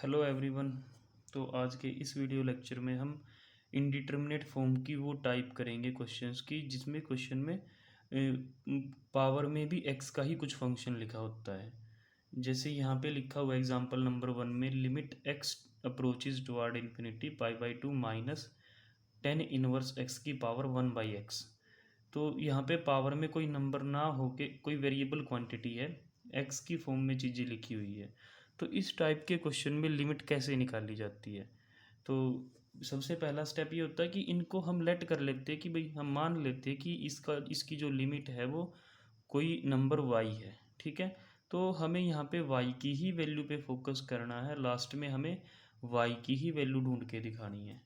Hello everyone. तो आज के इस वीडियो लेक्चर में हम इनडिटर्मिनेट फॉर्म की वो टाइप करेंगे क्वेश्चंस की, जिसमें क्वेश्चन में पावर में भी एक्स का ही कुछ फंक्शन लिखा होता है। जैसे यहाँ पे लिखा हुआ एग्जांपल नंबर 1 में limit x approaches toward infinity pi by two minus tan inverse x की पावर 1/x। तो यहाँ पे पावर में कोई नंबर ना हो के कोई वेरिएबल क्वांटिटी है, एक्स की फॉर्म में चीज़ें लिखी हुई है। तो इस टाइप के क्वेश्चन में लिमिट कैसे निकाली जाती है? तो सबसे पहला स्टेप ये होता है कि इनको हम लेट कर लेते हैं कि भाई हम मान लेते हैं कि इसकी जो लिमिट है वो कोई नंबर वाई है। ठीक है, तो हमें यहाँ पे वाई की ही वैल्यू पे फोकस करना है। लास्ट में हमें वाई की ही वैल्यू ढूंढ के दिखानी है।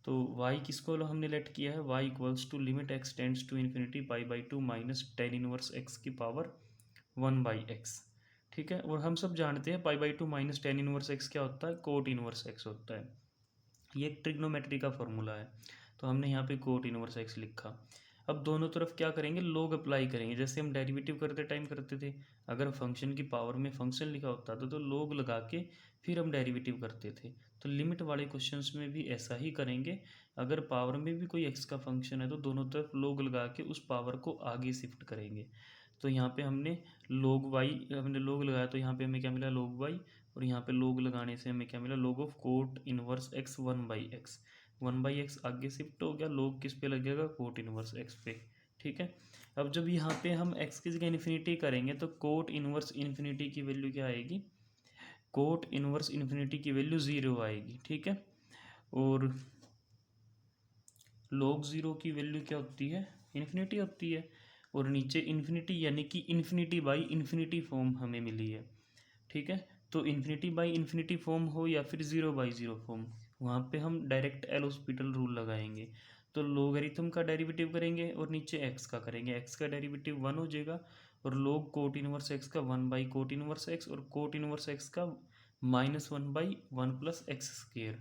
तो y किसको हमने लेट किया है, y equals to limit x tends to infinity pi by two minus tan inverse x की पावर 1/x। ठीक है, और हम सब जानते हैं pi by two minus tan inverse x क्या होता है, कोट इनवर्स एक्स होता है। ये एक ट्रिग्नोमेट्री का फॉर्मूला है, तो हमने यहाँ पे कोट इनवर्स एक्स लिखा। अब दोनों तरफ क्या करेंगे, लोग अप्लाई करेंगे, जैसे हम डेरिवेटिव करते टाइम करते थे। अगर फंक्शन की पावर में फंक्शन लिखा होता था तो लोग लगा के फिर हम डेरिवेटिव करते थे। तो लिमिट वाले क्वेश्चंस में भी ऐसा ही करेंगे। अगर पावर में भी कोई एक्स का फंक्शन है तो दोनों तरफ लोग लगा के उस पावर को आगे शिफ्ट करेंगे। तो यहाँ पे हमने लोग वाई हमने लोग लगाया, तो यहाँ पे हमें क्या मिला, लोग वाई। और यहाँ पे लोग लगाने से हमें क्या मिला, लोग of cot inverse x 1/x। 1/x आगे शिफ्ट हो गया, लोग किस पे लगेगा, कोट इनवर्स एक्स पे। ठीक है, अब जब यहाँ पे हम एक्स की जगह इन्फिनिटी करेंगे तो कोट इनवर्स इन्फिनिटी की वैल्यू क्या आएगी, कोट इनवर्स इन्फिनिटी की वैल्यू 0 आएगी। ठीक है, और log 0 की वैल्यू क्या होती है, इन्फिनिटी होती है। और नीचे इन्फिनिटी यानी कि इन्फिनिटी बाई इन्फिनिटी फॉर्म हमें मिली है। ठीक है, तो इन्फिनिटी बाई इन्फिनिटी फॉर्म हो या फिर 0/0 फॉर्म, वहाँ पे हम डायरेक्ट एल हॉस्पिटल रूल लगाएंगे। तो लोगरिथम का डेरिवेटिव करेंगे और नीचे एक्स का करेंगे, एक्स का डेरिवेटिव 1 हो जाएगा, और लोग कोट इनवर्स एक्स का 1/कोट इनवर्स एक्स, और कोट इनवर्स एक्स का -1/1 प्लस एक्स स्क्वेयर।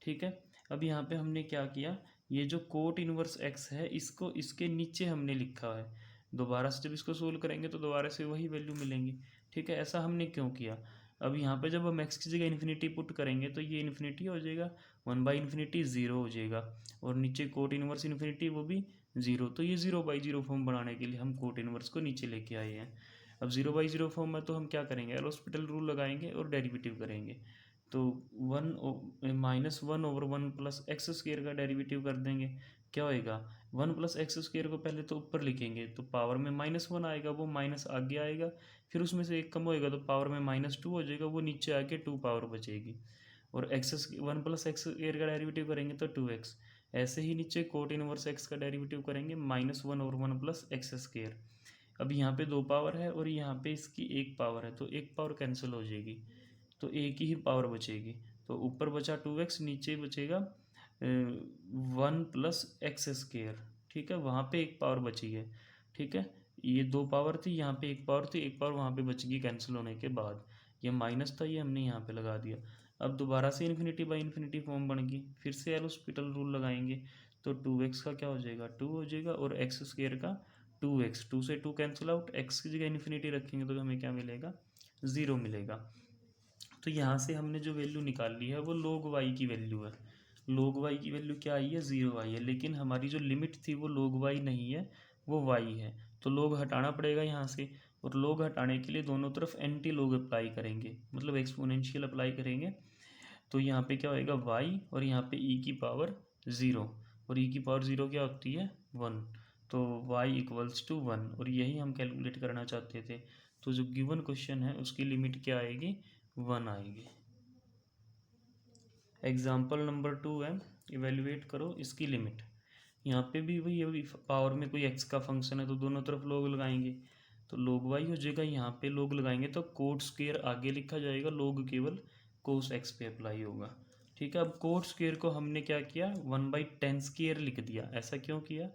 ठीक है, अब यहाँ पे हमने क्या किया, ये जो कोट इनवर्स एक्स है इसको इसके नीचे हमने लिखा है। दोबारा से जब इसको सोल्व करेंगे तो दोबारा से वही वैल्यू मिलेंगी। ठीक है, ऐसा हमने क्यों किया, अब यहाँ पे जब हम एक्स की जगह इन्फिनिटी पुट करेंगे तो ये इन्फिनिटी हो जाएगा, 1/इन्फिनिटी 0 हो जाएगा, और नीचे कोट इनवर्स इन्फिनिटी वो भी 0। तो ये 0/0 फॉर्म बनाने के लिए हम कोट इनवर्स को नीचे लेके आए हैं। अब 0/0 फॉर्म में तो हम क्या करेंगे, एल हॉस्पिटल रूल लगाएंगे और डेरिवेटिव करेंगे। तो -1/1 प्लस एक्स स्क्वेयर का डेरिवेटिव कर देंगे, क्या होएगा, 1 प्लस एक्स स्क्वेयर को पहले तो ऊपर लिखेंगे तो पावर में -1 आएगा, वो माइनस आगे आएगा, फिर उसमें से एक कम होएगा तो पावर में -2 हो जाएगा, वो नीचे आके 2 पावर बचेगी। और एक्स 1 प्लस एक्स स्क्वेयर का डेरिवेटिव करेंगे तो 2x। ऐसे ही नीचे कोट इनवर्स एक्स का डेरिवेटिव करेंगे -1/1 प्लस एक्स स्क्वेयर। अब यहाँ पे 2 पावर है और यहाँ पे इसकी 1 पावर है, तो 1 पावर कैंसिल हो जाएगी, तो एक ही पावर बचेगी। तो ऊपर बचा 2x, नीचे बचेगा 1 प्लस एक्स स्क्वेयर। ठीक है, वहाँ पे 1 पावर बची है। ठीक है, ये 2 पावर थी, यहाँ पे 1 पावर थी, 1 पावर वहाँ पे बच गई कैंसिल होने के बाद। ये माइनस था, ये हमने यहाँ पे लगा दिया। अब दोबारा से इन्फिनिटी बाई इन्फिनिटी फॉर्म बन गई, फिर से एल हॉस्पिटल रूल लगाएंगे, तो 2x का क्या हो जाएगा, 2 हो जाएगा, और एक्स स्क्वेयर का 2x, 2 से 2 कैंसिल आउट, एक्स की जगह इन्फिनिटी रखेंगे तो हमें क्या मिलेगा, 0 मिलेगा। तो यहाँ से हमने जो वैल्यू निकाल ली है वो लोग वाई की वैल्यू है। लोग वाई की वैल्यू क्या आई है, 0 आई है, लेकिन हमारी जो लिमिट थी वो लोग वाई नहीं है, वो वाई है। तो लोग हटाना पड़ेगा यहाँ से, और लोग हटाने के लिए दोनों तरफ एंटी लोग अप्लाई करेंगे, मतलब एक्सपोनेंशियल अप्लाई करेंगे। तो यहाँ पे क्या होएगा, वाई, और यहाँ पे ई की पावर 0, और ई की पावर 0 क्या होती है, 1। तो वाई इक्वल्स टू 1, और यही हम कैलकुलेट करना चाहते थे। तो जो गिवन क्वेश्चन है उसकी लिमिट क्या आएगी, 1 आएगी। एग्जाम्पल नंबर 2 है, इवेल्युएट करो इसकी लिमिट। यहाँ पे भी वही अभी पावर में कोई एक्स का फंक्शन है तो दोनों तरफ लोग लगाएंगे, तो लोग वाई हो जाएगा। यहाँ पे लोग लगाएंगे तो कोट स्क्वेयर आगे लिखा जाएगा, लोग केवल कोस एक्स पे अप्लाई होगा। ठीक है, अब कोट स्क्वेयर को हमने क्या किया, 1/10 स्क्वेयर लिख दिया। ऐसा क्यों किया,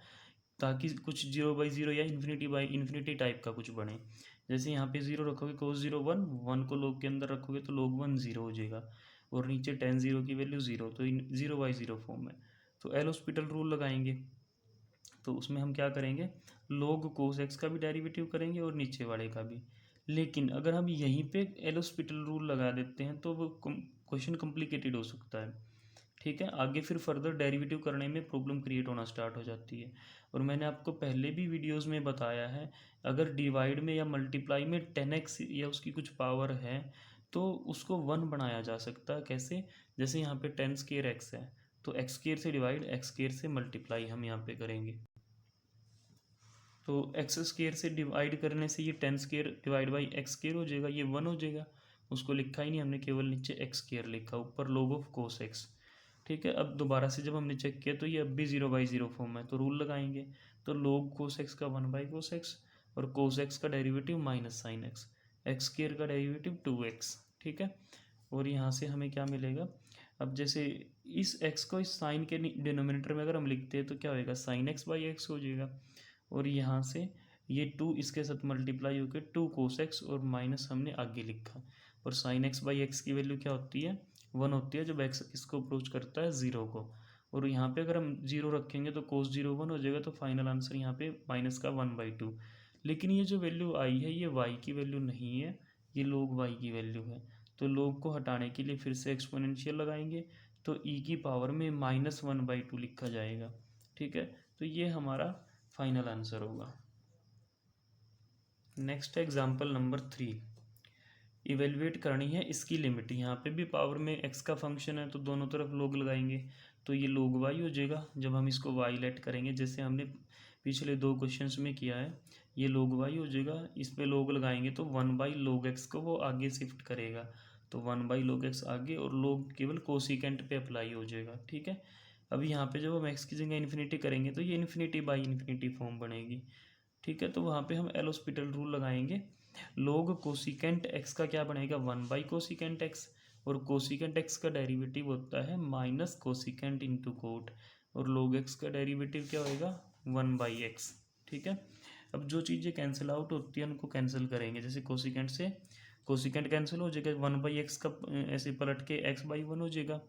ताकि कुछ 0/0 या इन्फिनिटी बाई इन्फिनिटी टाइप का कुछ बने। जैसे यहाँ पे 0 रखोगे कोस 0 1, 1 को लोग के अंदर रखोगे तो लोग 1 0 हो जाएगा, और नीचे 10 0 की वैल्यू 0, तो 0/0 फॉर्म है। तो एल हॉस्पिटल रूल लगाएंगे, तो उसमें हम क्या करेंगे, लोग कोस एक्स का भी डेरिवेटिव करेंगे और नीचे वाले का भी। लेकिन अगर हम यहीं पे एल हॉस्पिटल रूल लगा देते हैं तो वो क्वेश्चन कॉम्प्लिकेटेड हो सकता है। ठीक है, आगे फिर फर्दर डेरिवेटिव करने में प्रॉब्लम क्रिएट होना स्टार्ट हो जाती है। और मैंने आपको पहले भी वीडियोस में बताया है, अगर डिवाइड में या मल्टीप्लाई में 10x या उसकी कुछ पावर है तो उसको 1 बनाया जा सकता है। कैसे? जैसे यहाँ पे 10 स्क्वायर एक्स है, तो एक्स स्क्वायर से डिवाइड, एक्स स्क्वायर से मल्टीप्लाई हम यहाँ पे करेंगे। तो एक्स स्क्वायर से डिवाइड करने से ये 10 square divide by x square हो जाएगा, ये 1 हो जाएगा। उसको लिखा ही नहीं हमने, केवल नीचे एक्स स्क्वायर लिखा, ऊपर log ऑफ कोस एक्स। ठीक है, अब दोबारा से जब हमने चेक किया तो ये अब भी 0/0 फॉर्म है, तो रूल लगाएंगे। तो log कोस एक्स का 1/कोस एक्स, और कोस एक्स का derivative minus sine x, x square का डेरिवेटिव 2x। ठीक है, और यहाँ से हमें क्या मिलेगा? अब जैसे इस x को इस साइन के डिनोमिनेटर में अगर हम लिखते हैं तो क्या होएगा? साइन एक्स बाई एक्स हो जाएगा। और यहाँ से ये 2 इसके साथ मल्टीप्लाई होकर 2 कोस एक्स, और माइनस हमने आगे लिखा। और साइन एक्स बाई एक्स की वैल्यू क्या होती है? 1 होती है जब एक्स इसको अप्रोच करता है 0 को। और यहाँ पे अगर हम 0 रखेंगे तो कोस 0 1 हो जाएगा, तो फाइनल आंसर यहाँ पे माइनस का 1/2। लेकिन ये जो वैल्यू आई है ये y की वैल्यू नहीं है, ये log y की वैल्यू है। तो log को हटाने के लिए फिर से एक्सपोनेंशियल लगाएंगे, तो e की पावर में -1/2 लिखा जाएगा। ठीक है, तो ये हमारा फाइनल आंसर होगा। नेक्स्ट एग्जांपल नंबर 3, इवेलुएट करनी है इसकी लिमिट। यहाँ पे भी पावर में x का फंक्शन है तो दोनों तरफ log लगाएंगे, तो ये log y हो जाएगा जब हम इसको y लेट करेंगे, जैसे हमने पिछले 2 क्वेश्चंस में किया है। ये log y हो जाएगा, इस पे log लगाएंगे तो 1/log x को वो आगे शिफ्ट करेगा, तो 1/log x आगे, और log केवल कोसिकेंट पे अप्लाई हो जाएगा। ठीक है, अब यहाँ पे जब हम x की जगह इन्फिनिटी करेंगे तो ये इन्फिनिटी बाई इन्फिनिटी फॉर्म बनेगी। ठीक है, तो वहाँ पे हम एल हॉस्पिटल रूल लगाएंगे। log कोसिकेंट x का क्या बनेगा? 1/कोसिकेंट x, और कोसिकेंट x का डेरिवेटिव होता है माइनस कोसिकेंट इंटू कोट, और log x का डेरिवेटिव क्या होएगा? 1/x। ठीक है, अब जो चीज़ें कैंसिल आउट होती है उनको कैंसिल करेंगे, जैसे कोसिकेंट से कोसिकेंट कैंसिल हो जाएगा, 1/x का ऐसे पलट के x/1 हो जाएगा,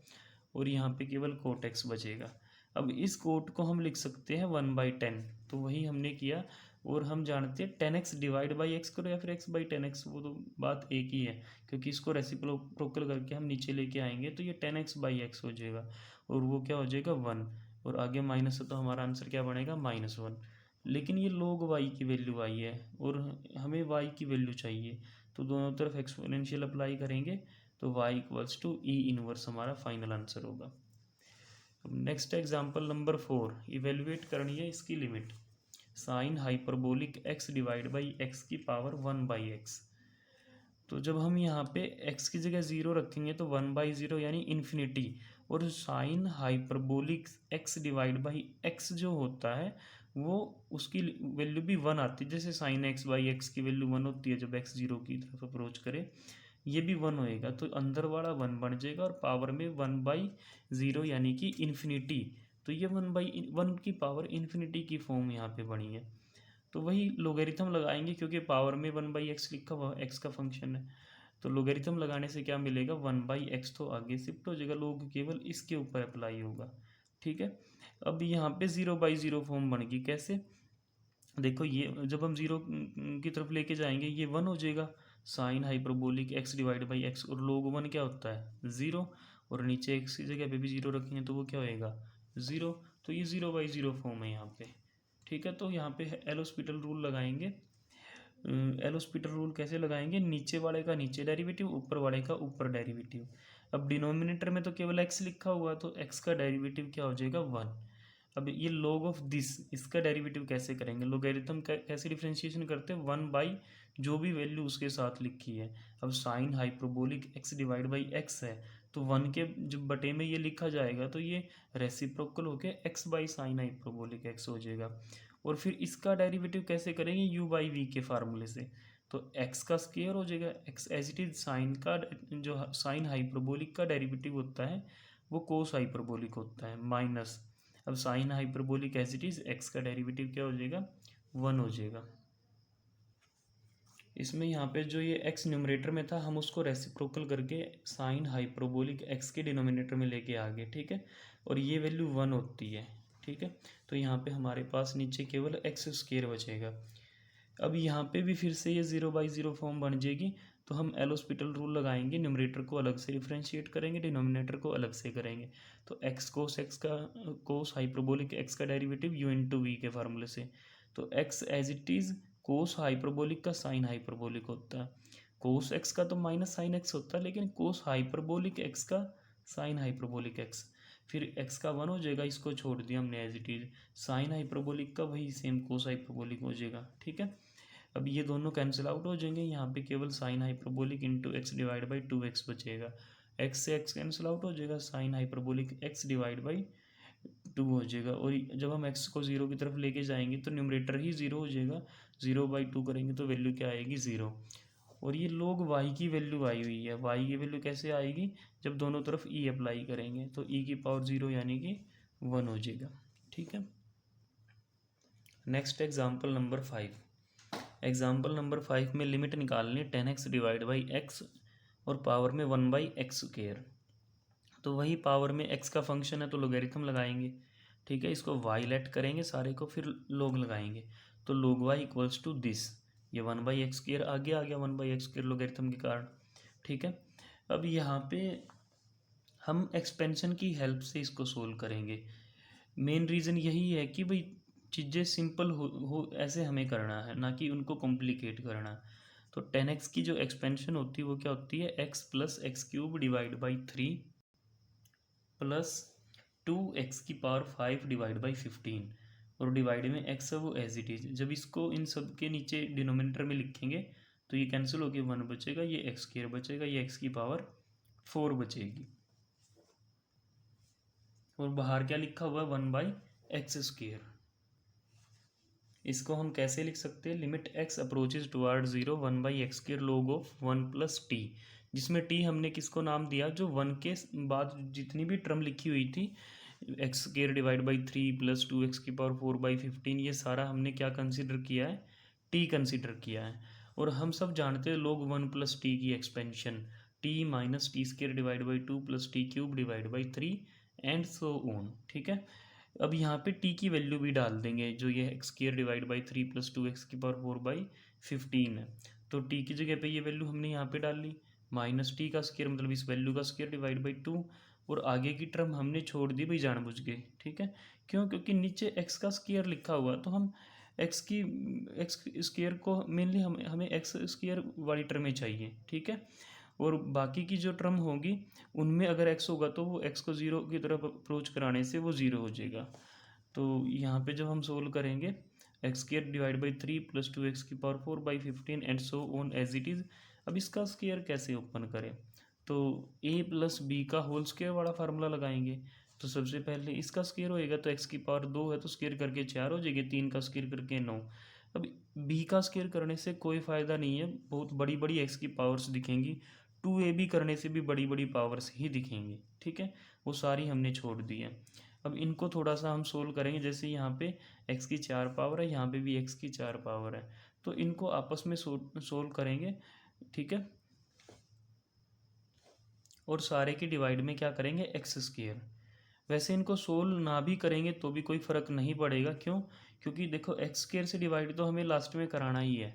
और यहाँ पे केवल कोट x बचेगा। अब इस कोट को हम लिख सकते हैं 1/10, तो वही हमने किया। और हम जानते हैं 10x डिवाइड बाई एक्स करो या फिर x/10x, वो तो बात एक ही है, क्योंकि इसको रेसिप्रोकल करके हम नीचे लेके आएंगे तो ये 10x/x हो जाएगा, और वो क्या हो जाएगा? 1, और आगे माइनस है तो हमारा आंसर क्या बनेगा? -1। लेकिन ये log y की वैल्यू आई है और हमें y की वैल्यू चाहिए, तो दोनों तरफ एक्सपोनेंशियल अप्लाई करेंगे, तो y = e इनवर्स हमारा फाइनल आंसर होगा। नेक्स्ट एग्जांपल नंबर 4, इवेलुएट करनी है इसकी limit. Sine hyperbolic x divide by x की पावर 1/x। तो जब हम यहाँ पे x की जगह 0 रखेंगे तो 1/0 यानी इन्फिनिटी, और sine hyperbolic x divide by x जो होता है वो उसकी वैल्यू भी 1 आती है, जैसे साइन x/x की वैल्यू 1 होती है जब x 0 की तरफ अप्रोच करे, ये भी 1 होएगा, तो अंदर वाला 1 बन जाएगा, और पावर में 1/0 यानी कि इन्फिनिटी, तो ये 1/1 की पावर इन्फिनिटी की फॉर्म यहाँ पे बनी है। तो वही लोगरिथम लगाएंगे, क्योंकि पावर में 1/x लिखा हुआ x का फंक्शन है, तो लोगरिथम लगाने से क्या मिलेगा? 1/x, तो आगे शिफ्ट हो जाएगा, लोग केवल इसके ऊपर अप्लाई होगा। ठीक है, अब यहाँ पे 0/0 फॉर्म बन गई। कैसे? देखो, ये जब हम 0 की तरफ लेके जाएंगे ये 1 हो जाएगा, sine hyperbolic x divide by x, और log 1 क्या होता है? 0, और नीचे x की जगह पे भी 0 रखेंगे तो वो क्या होएगा? 0, तो ये 0/0 फॉर्म है यहाँ पे। ठीक है, तो यहाँ पे एल हॉस्पिटल रूल लगाएंगे। एल हॉस्पिटल रूल कैसे लगाएंगे? नीचे वाले का नीचे डेरिवेटिव, ऊपर वाले का ऊपर डेरिवेटिव। अब डिनोमिनेटर में तो केवल x लिखा हुआ, तो x का डेरिवेटिव क्या हो जाएगा? 1। अब ये log ऑफ दिस, इसका डेरिवेटिव कैसे करेंगे? लोगरिथम कैसे डिफ्रेंशिएशन करते हैं? 1 बाई जो भी वैल्यू उसके साथ लिखी है। अब sine hyperbolic x divide by x है, तो 1 के जब बटे में ये लिखा जाएगा तो ये रेसिप्रोकल होके x/साइन हाइपरबोलिक x हो जाएगा। और फिर इसका डेरिवेटिव कैसे करेंगे? u/v के फार्मूले से, तो x का स्क्वायर हो जाएगा, x as it is sine का, जो साइन हाइपरबोलिक का डेरिवेटिव होता है वो कोस हाइपरबोलिक होता है, माइनस। अब sine hyperbolic as it is x का डेरिवेटिव क्या हो जाएगा? 1 हो जाएगा। इसमें यहाँ पे जो ये x न्यूमरेटर में था हम उसको रेसिप्रोकल करके साइन हाइपरबोलिक x के डिनोमिनेटर में लेके आ गए। ठीक है, और ये वैल्यू 1 होती है। ठीक है, तो यहाँ पे हमारे पास नीचे केवल x स्क्वायर बचेगा। अब यहाँ पे भी फिर से ये 0/0 फॉर्म बन जाएगी, तो हम एल हॉस्पिटल रूल लगाएंगे, न्यूमरेटर को अलग से डिफ्रेंशिएट करेंगे, डिनोमिनेटर को अलग से करेंगे। तो एक्स कोस एक्स का कोस हाइपरबोलिक एक्स का डेरिवेटिव यू इंटू वी के फार्मूले से। तो x as it is cos hyperbolic का साइन हाइपरबोलिक होता है। कोस एक्स का तो माइनस साइन एक्स होता है, लेकिन कोस हाइपरबोलिक एक्स का साइन हाइपरबोलिक एक्स। फिर एक्स का 1 हो जाएगा, इसको छोड़ दिया हमने as it is. Sine hyperbolic का वही सेम कोस हाइपरबोलिक हो जाएगा, ठीक है। अब ये दोनों कैंसिल आउट हो जाएंगे, यहाँ पे केवल sine hyperbolic into x divide by 2x बचेगा। एक्स से एक्स कैंसिल आउट हो जाएगा, sign hyperbolic x divide by 2 हो जाएगा। और जब हम x को 0 की तरफ लेके जाएंगे तो न्यूमरेटर ही 0 हो जाएगा। 0/2 करेंगे तो वैल्यू क्या आएगी, 0। और ये लोग y की वैल्यू आई हुई है। y की वैल्यू कैसे आएगी, जब दोनों तरफ e अप्लाई करेंगे तो e की पावर 0 यानी कि 1 हो जाएगा, ठीक है। Next example number 5। Example number 5 में लिमिट निकालनी 10x डिवाइड बाई एक्स और पावर में 1/x²। तो वही पावर में x का फंक्शन है तो लोगेरिथम लगाएंगे, ठीक है। इसको y लेट करेंगे सारे को, फिर log लगाएंगे। तो log y equals to this, ये 1/x² आगे आ गया 1/x² लोगेरिथम के कारण, ठीक है। अब यहाँ पे हम एक्सपेंशन की हेल्प से इसको सोल्व करेंगे। मेन रीज़न यही है कि भाई चीज़ें सिंपल हो ऐसे हमें करना है, ना कि उनको कॉम्प्लिकेट करना। तो 10x की जो एक्सपेंशन होती है वो क्या होती है, x plus x³ divide by 3 plus 2x की पावर 5 डिवाइड बाई 15। और डिवाइड में x है वो एज इट इज। जब इसको इन सब के नीचे डिनोमिनेटर में लिखेंगे तो ये कैंसिल होकर 1 बचेगा, ये x² बचेगा, ये x की पावर 4 बचेगी। और बाहर क्या लिखा हुआ है, 1/x²। इसको हम कैसे लिख सकते हैं, limit x approaches toward 0 1/x² log of 1 plus T, जिसमें टी हमने किसको नाम दिया, जो 1 के बाद जितनी भी टर्म लिखी हुई थी, x² divide by 3 plus 2x की पावर 4/15, ये सारा हमने क्या कंसिडर किया है, टी कंसिडर किया है। और हम सब जानते हैं log 1 प्लस टी की expansion T minus t² divide by 2 plus t³ divide by 3 and so on, ठीक है। अब यहाँ पे t की वैल्यू भी डाल देंगे, जो ये x² divide by 3 plus 2x की पावर 4/15 है। तो t की जगह पे ये वैल्यू हमने यहाँ पे डाल ली, माइनस टी का स्क्वायर मतलब इस वैल्यू का स्क्वायर डिवाइड बाई 2। और आगे की टर्म हमने छोड़ दी भाई जानबूझ के, ठीक है। क्यों, क्योंकि नीचे x का स्क्वायर लिखा हुआ, तो हम x स्क्वायर को मेनली हमें x स्क्वायर वाली टर्में चाहिए, ठीक है। और बाकी की जो टर्म होगी उनमें अगर x होगा तो वो x को 0 की तरफ अप्रोच कराने से वो 0 हो जाएगा। तो यहाँ पे जब हम सोल्व करेंगे x² divide by 3 plus 2x की power 4/15 and so on as it is. अब इसका स्क्वायर कैसे ओपन करें, तो a प्लस b का होल स्क्वायर वाला फार्मूला लगाएंगे। तो सबसे पहले इसका स्क्वायर होएगा तो x की पावर 2 है तो स्क्वायर करके 4 हो जाएगी, 3 का स्क्वायर करके 9। अब b का स्क्वायर करने से कोई फ़ायदा नहीं है, बहुत बड़ी बड़ी x की पावर्स दिखेंगी। 2ab करने से भी बड़ी बड़ी पावर्स ही दिखेंगी, ठीक है। वो सारी हमने छोड़ दी है। अब इनको थोड़ा सा हम सोल्व करेंगे, जैसे यहाँ पे x की 4 पावर है, यहाँ पे भी x की 4 पावर है, तो इनको आपस में सोल्व करेंगे, ठीक है। और सारे की डिवाइड में क्या करेंगे, x²। वैसे इनको सोल्व ना भी करेंगे तो भी कोई फ़र्क नहीं पड़ेगा, क्यों, क्योंकि देखो x² से डिवाइड तो हमें लास्ट में कराना ही है।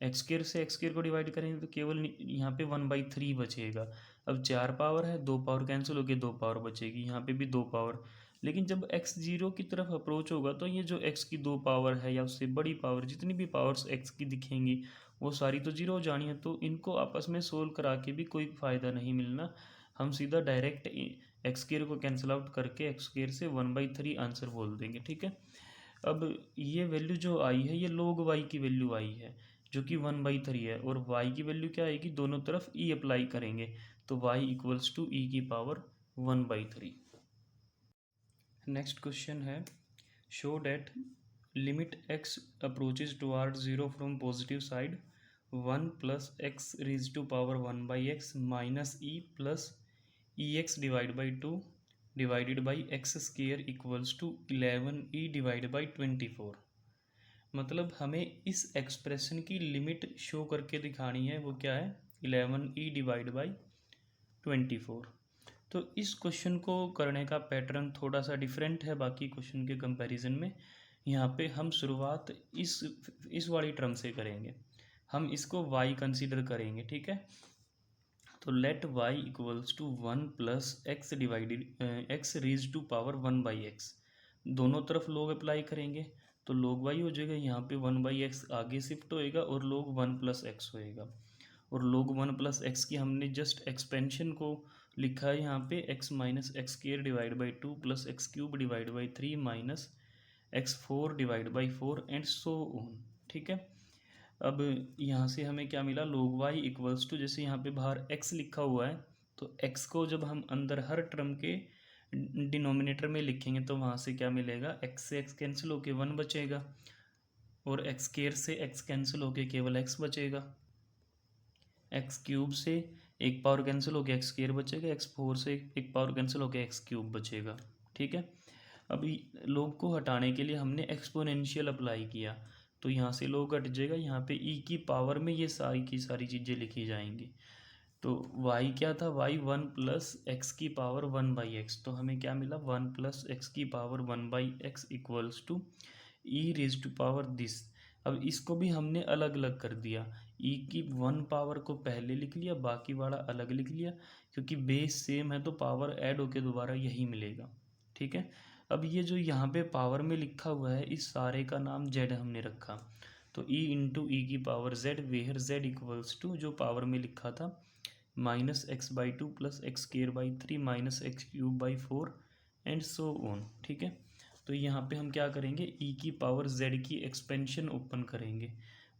x² से x² को डिवाइड करेंगे तो केवल यहाँ पे 1/3 बचेगा। अब 4 पावर है, 2 पावर कैंसिल हो गए, 2 पावर बचेगी, यहाँ पे भी 2 पावर। लेकिन जब x 0 की तरफ अप्रोच होगा तो ये जो x की 2 पावर है या उससे बड़ी पावर, जितनी भी पावर्स x की दिखेंगी वो सारी तो 0 हो जानी है। तो इनको आपस में सोल्व करा के भी कोई फ़ायदा नहीं मिलना, हम सीधा डायरेक्ट x² को कैंसिल आउट करके x² से 1/3 आंसर बोल देंगे, ठीक है। अब ये वैल्यू जो आई है ये log y की वैल्यू आई है, जो कि 1/3 है। और y की वैल्यू क्या आएगी, दोनों तरफ e अप्लाई करेंगे तो y इक्वल्स टू e की पावर 1/3। नेक्स्ट क्वेश्चन है, show that limit x approaches toward 0 from positive side 1 plus x raise to power 1/x minus e plus ex divide by 2 divided by x² equals to 11e divide by 24। मतलब हमें इस expression की limit show करके दिखानी है, वो क्या है, 11e डिवाइड बाई 24। तो इस क्वेश्चन को करने का पैटर्न थोड़ा सा डिफरेंट है बाकी क्वेश्चन के कंपैरिजन में। यहाँ पे हम शुरुआत इस वाली टर्म से करेंगे। हम इसको y कंसीडर करेंगे, ठीक है। तो let y equals to 1 plus x divided x raise to power 1/x। दोनों तरफ log अप्लाई करेंगे तो log y हो जाएगा, यहाँ पे 1/x आगे शिफ्ट होएगा और log 1 प्लस एक्स होएगा। और log 1 प्लस एक्स की हमने जस्ट एक्सपेंशन को लिखा है यहाँ पे, x minus x square divide by 2 plus x cube divide by 3 minus x4 divide by 4 and so on, ठीक है। अब यहाँ से हमें क्या मिला, log y इक्वल्स टू, जैसे यहाँ पे बाहर x लिखा हुआ है तो x को जब हम अंदर हर टर्म के डिनोमिनेटर में लिखेंगे तो वहाँ से क्या मिलेगा, x से x कैंसिल होके 1 बचेगा और एक्स स्क्र से x कैंसिल होके केवल x बचेगा। एक्स क्यूब से एक पावर कैंसिल होके एक्स स्क्र बचेगा, x4 से एक पावर कैंसिल होके एक्स क्यूब बचेगा, ठीक है। अभी log को हटाने के लिए हमने एक्सपोनेंशियल अप्लाई किया तो यहाँ से log हट जाएगा, यहाँ पे e की पावर में ये सारी की सारी चीज़ें लिखी जाएंगी। तो y क्या था, y 1 प्लस एक्स की पावर 1/x, तो हमें क्या मिला 1 प्लस एक्स की power 1/x equals to e raise to power this. अब इसको भी हमने अलग अलग कर दिया, ई की 1 पावर को पहले लिख लिया, बाकी वाला अलग लिख लिया, क्योंकि बेस सेम है तो पावर ऐड होके दोबारा यही मिलेगा, ठीक है। अब ये जो यहाँ पे पावर में लिखा हुआ है इस सारे का नाम z हमने रखा, तो e इंटू ई की power z, where z equals to जो पावर में लिखा था minus x by 2 plus x square by 3 minus x cube by 4 and so on, ठीक है। तो यहाँ पे हम क्या करेंगे, e की पावर z की एक्सपेंशन ओपन करेंगे,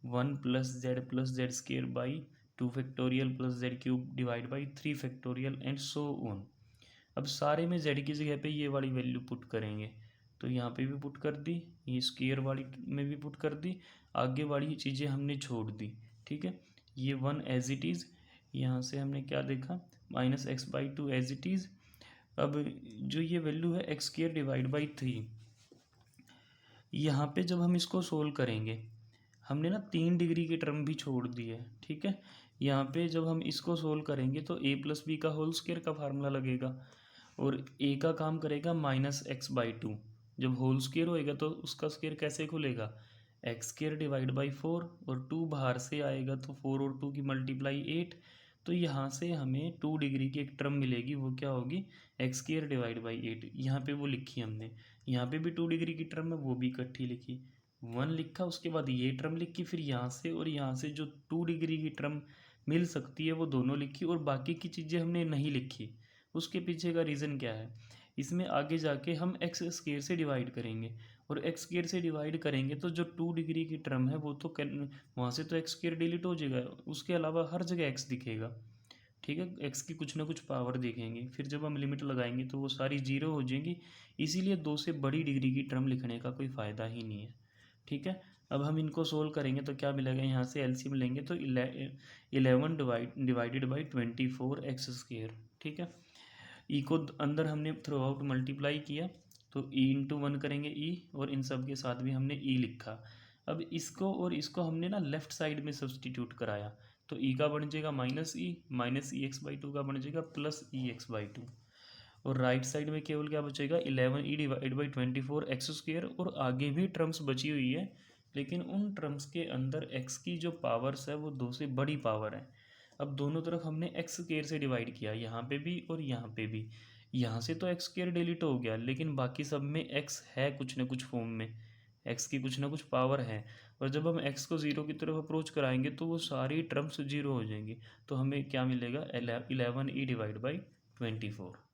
1 plus Z square by 2 factorial plus Z cube divide by 3 factorial and so on. अब सारे में z की जगह पे ये वाली वैल्यू पुट करेंगे, तो यहाँ पे भी पुट कर दी, ये स्क्वायर वाली में भी पुट कर दी, आगे वाली चीज़ें हमने छोड़ दी, ठीक है। ये 1 एज इट इज़, यहाँ से हमने क्या देखा minus x by 2 as it is. अब जो ये वैल्यू है एक्स स्क्वायर डिवाइड बाई 3, यहाँ पे जब हम इसको सोल्व करेंगे हमने ना 3 डिग्री के टर्म भी छोड़ दिए, ठीक है। यहाँ पे जब हम इसको सोल्व करेंगे तो a प्लस बी का होल स्क्वायर का फार्मूला लगेगा और a का काम करेगा माइनस एक्स बाई 2, जब होल स्क्वायर होएगा तो उसका स्क्वायर कैसे खुलेगा, एक्स स्क्वायर डिवाइड बाई 4 और 2 बाहर से आएगा तो 4 और 2 की मल्टीप्लाई 8, तो यहाँ से हमें 2 डिग्री की एक टर्म मिलेगी, वो क्या होगी एक्स स्क्वायर डिवाइड बाई 8, यहाँ पे वो लिखी हमने, यहाँ पे भी 2 डिग्री की टर्म है वो भी इकट्ठी लिखी, 1 लिखा, उसके बाद ये टर्म लिखी, फिर यहाँ से और यहाँ से जो 2 डिग्री की टर्म मिल सकती है वो दोनों लिखी और बाकी की चीज़ें हमने नहीं लिखी। उसके पीछे का रीज़न क्या है, इसमें आगे जाके हम एक्स स्क्वायर से डिवाइड करेंगे और एक्स स्क्वायर से डिवाइड करेंगे तो जो 2 डिग्री की टर्म है वो तो वहाँ से तो एक्स स्क्वायर डिलीट हो जाएगा, उसके अलावा हर जगह एक्स दिखेगा, ठीक है। एक्स की कुछ ना कुछ पावर देखेंगे, फिर जब हम लिमिट लगाएंगे तो वो सारी जीरो हो जाएंगी, इसीलिए 2 से बड़ी डिग्री की टर्म लिखने का कोई फ़ायदा ही नहीं है, ठीक है। अब हम इनको सोल्व करेंगे तो क्या मिलेगा, यहाँ से एलसीएम लेंगे तो 11 डिवाइडेड बाई 24 एक्स स्क्वायर, ठीक है। ई को अंदर हमने थ्रू आउट मल्टीप्लाई किया तो ई इंटू 1 करेंगे ई, और इन सब के साथ भी हमने ई लिखा। अब इसको और इसको हमने ना लेफ्ट साइड में सब्सटीट्यूट कराया तो ई का बन जाएगा माइनस ई एक्स बाई 2 का बन जाएगा प्लस ई एक्स बाई 2, और राइट साइड में केवल क्या बचेगा 11 ई डिवाइड बाई 24 एक्स स्क्वायर, और आगे भी टर्म्स बची हुई है लेकिन उन टर्म्स के अंदर एक्स की जो पावर्स है वो 2 से बड़ी पावर है। अब दोनों तरफ हमने एक्स स्क्वायर से डिवाइड किया, यहाँ पे भी और यहाँ पे भी, यहाँ से तो एक्स स्क्वायर डिलीट हो गया लेकिन बाकी सब में एक्स है कुछ ना कुछ फॉर्म में, एक्स की कुछ ना कुछ पावर है, और जब हम एक्स को ज़ीरो की तरफ अप्रोच कराएंगे तो वो सारी टर्म्स जीरो हो जाएंगी, तो हमें क्या मिलेगा 11 ई डिवाइड बाई 24।